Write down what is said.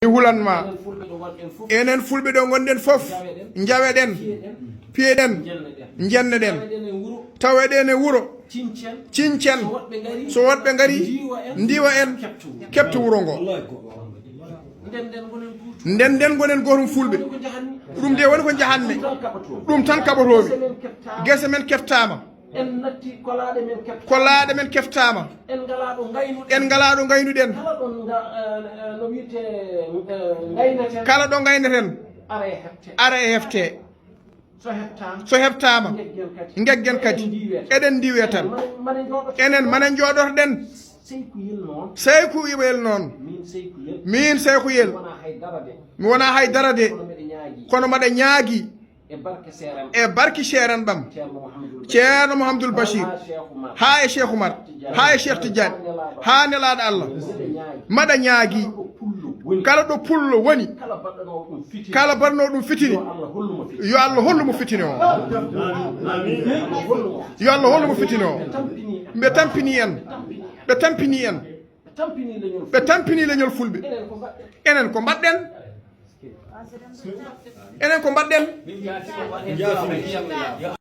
hulanma enen fulɓe ɗo gonɗen fof jaweɗen piyeɗen jenneɗen taweɗen e wuuro cincen so woɗɓe gari ndiwa en kepta wuuro ngo nden gonen gotum fulɓe ɗum de woni ko jahanne ɗum tan kaɓatomi guese men keftama kollaɗe men keftama en ngala ɗo gaynuɗen kala ɗo gayneten ara e hefte so heftama geggen kadi eɗen ndiwe tan enen manen jooɗotoɗen seyku iɓel noon min seykuyel mi wona haydara de kono maɗa ñaagui e barki seeran ɓam ceerno Mouhamadoul Bachir ha e Cheikh Oumar ha e Cheikh Tidiane ha nelaɗo Allah maɗa ñaagui kala ɗo pullo woni kala barno ɗum fitini yo Allah hollumo fitini o yo Allah hollumo fitini o ɓe tampini en ɓe tampini en ɓe tampini leñol fulɓe enen ko mbaɗɗen enen ko mbaɗɗen